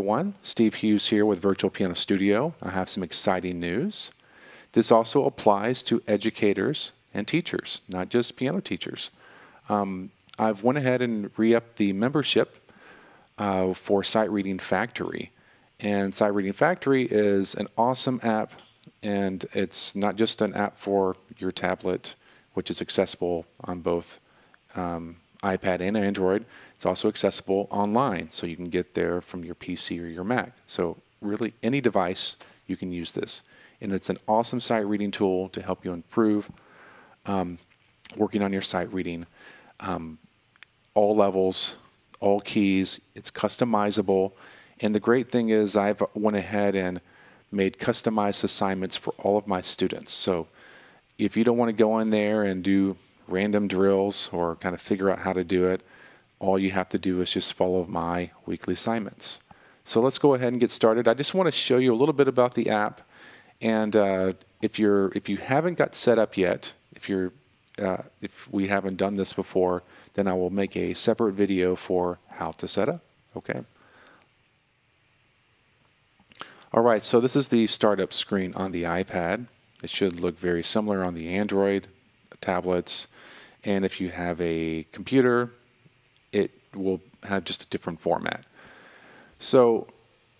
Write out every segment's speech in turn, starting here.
everyone. Steve Hughes here with Virtual Piano Studio. I have some exciting news. This also applies to educators and teachers, not just piano teachers. I've went ahead and re-upped the membership for SightReadingFactory. And SightReadingFactory is an awesome app, and it's not just an app for your tablet, which is accessible on both iPad and Android. It's also accessible online, so you can get there from your PC or your Mac. So really, any device, you can use this. And it's an awesome sight reading tool to help you improve working on your sight reading. All levels, all keys, it's customizable. And the great thing is I've went ahead and made customized assignments for all of my students. So if you don't want to go in there and do random drills or kind of figure out how to do it, all you have to do is just follow my weekly assignments. So let's go ahead and get started. I just want to show you a little bit about the app. And if you haven't got set up yet, if we haven't done this before, then I will make a separate video for how to set up. Okay. All right, so this is the startup screen on the iPad. It should look very similar on the Android tablets. And if you have a computer, it will have just a different format. So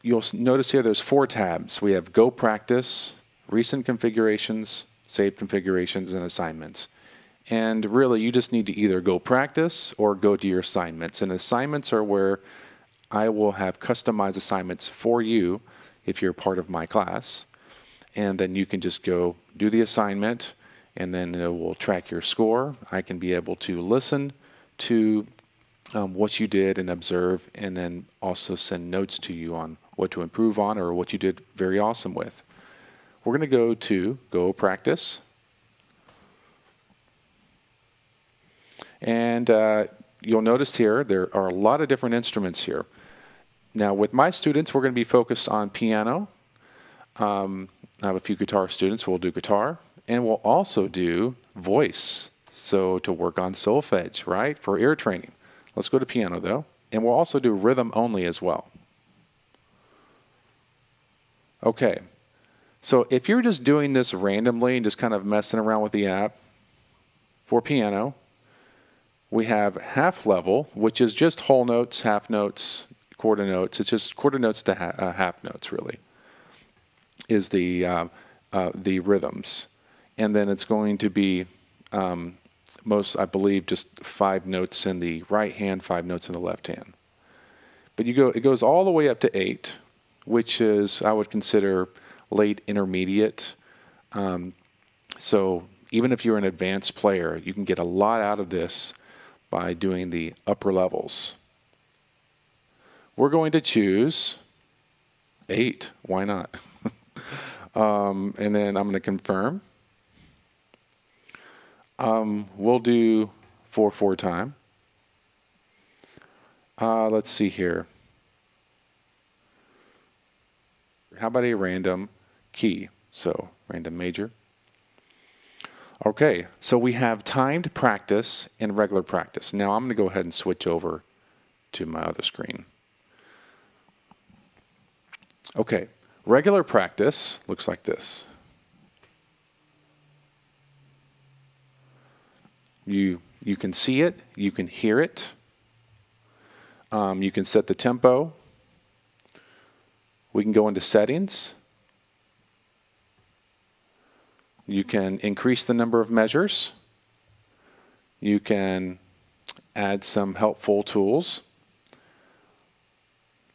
you'll notice here there's 4 tabs. We have Go Practice, Recent Configurations, Saved Configurations, and Assignments. And really, you just need to either go practice or go to your assignments. And assignments are where I will have customized assignments for you if you're part of my class. And then you can just go do the assignment, and then it will track your score. I can be able to listen to what you did and observe, and then also send notes to you on what to improve on or what you did very awesome with. We're going to go to Go Practice. And you'll notice here there are a lot of different instruments here. Now with my students, we're going to be focused on piano. I have a few guitar students who will do guitar, and we'll also do voice, so to work on solfege, right, for ear training. Let's go to piano though, and we'll also do rhythm only as well. Okay, so if you're just doing this randomly and just kind of messing around with the app, for piano, we have half level, which is just whole notes, half notes, quarter notes. It's just quarter notes to half notes, really, is the rhythms. And then it's going to be I believe, just 5 notes in the right hand, 5 notes in the left hand. But it goes all the way up to 8, which is, I would consider, late intermediate. So even if you're an advanced player, you can get a lot out of this by doing the upper levels. We're going to choose 8. Why not? And then I'm going to confirm. We'll do 4/4 time. Let's see here. How about a random key? So random major. Okay, so we have timed practice and regular practice. Now I'm going to go ahead and switch over to my other screen. Okay, regular practice looks like this. You can see it, you can hear it, you can set the tempo, we can go into settings, you can increase the number of measures, you can add some helpful tools,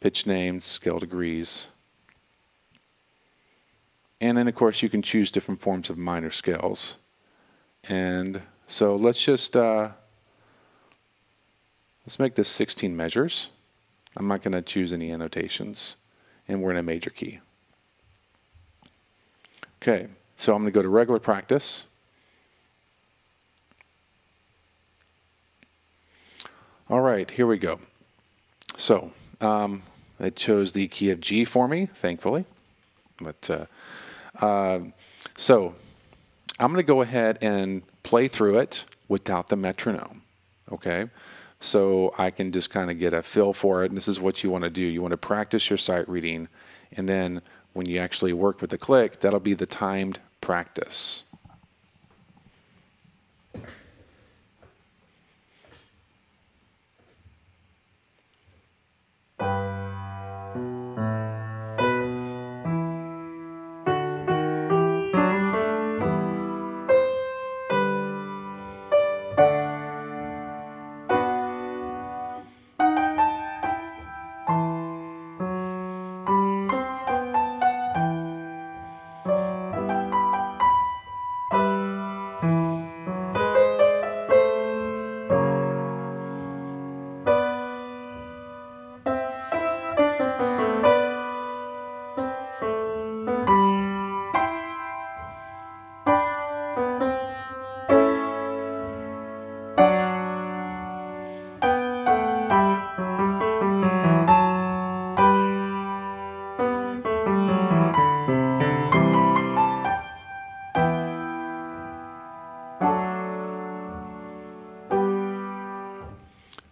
pitch names, scale degrees, and then of course you can choose different forms of minor scales. And so let's just let's make this 16 measures. I'm not going to choose any annotations, and we're in a major key. Okay, so I'm going to go to regular practice. All right, here we go. So it chose the key of G for me, thankfully. But so I'm going to go ahead and play through it without the metronome. Okay, so I can just kind of get a feel for it. And this is what you want to do. You want to practice your sight reading, and then when you actually work with the click, that'll be the timed practice.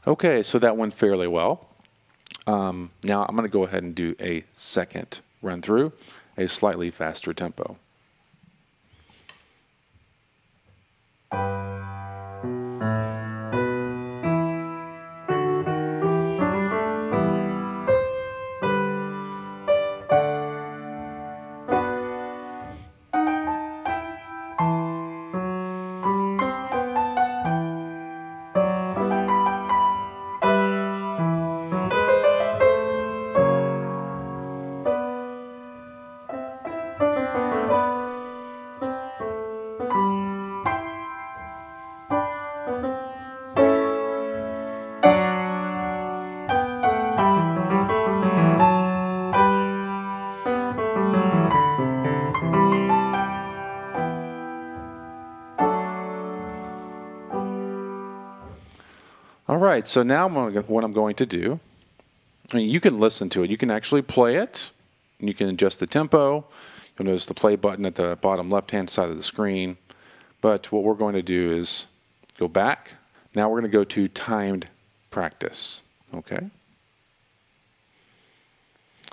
Okay, so that went fairly well. Now I'm going to go ahead and do a second run through, a slightly faster tempo. All right, so now what I'm going to do, I mean, you can listen to it. You can actually play it. You can adjust the tempo. You'll notice the play button at the bottom left-hand side of the screen. But what we're going to do is go back. Now we're going to go to timed practice. Okay?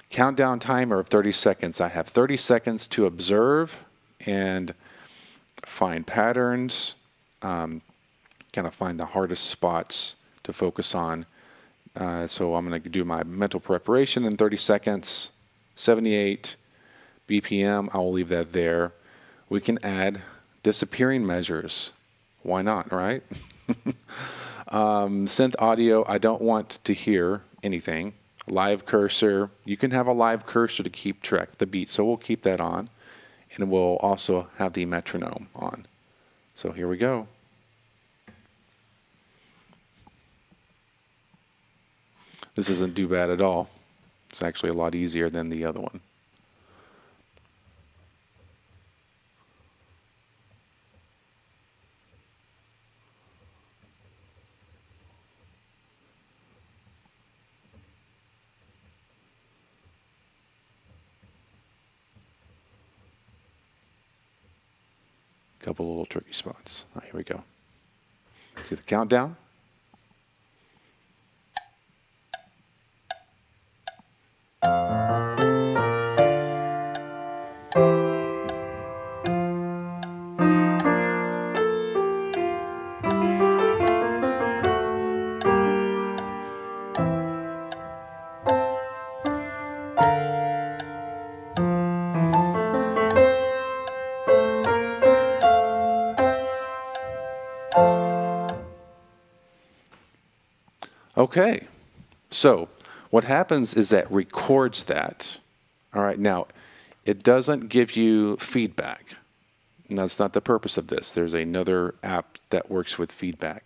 Countdown timer of 30 seconds. I have 30 seconds to observe and find patterns, kind of find the hardest spots to focus on. So I'm going to do my mental preparation in 30 seconds, 78 BPM. I will leave that there. We can add disappearing measures. Why not, right? Synth audio, I don't want to hear anything. Live cursor, you can have a live cursor to keep track of the beat, so we'll keep that on. And we'll also have the metronome on. So here we go. This doesn't do bad at all. It's actually a lot easier than the other one. Couple little tricky spots. All right, here we go. See the countdown? Okay, so what happens is that records that. All right, now it doesn't give you feedback. And that's not the purpose of this. There's another app that works with feedback.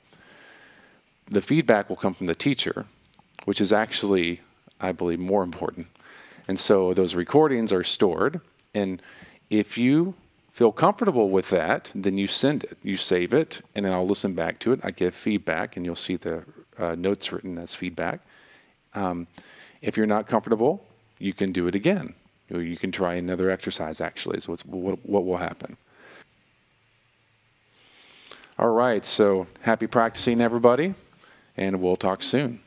The feedback will come from the teacher, which is actually, I believe, more important. And so those recordings are stored, and if you feel comfortable with that, then you send it. You save it, and then I'll listen back to it. I give feedback, and you'll see the notes written as feedback. If you're not comfortable, you can do it again. Or you can try another exercise, actually, so what will happen. All right, so happy practicing, everybody. and we'll talk soon.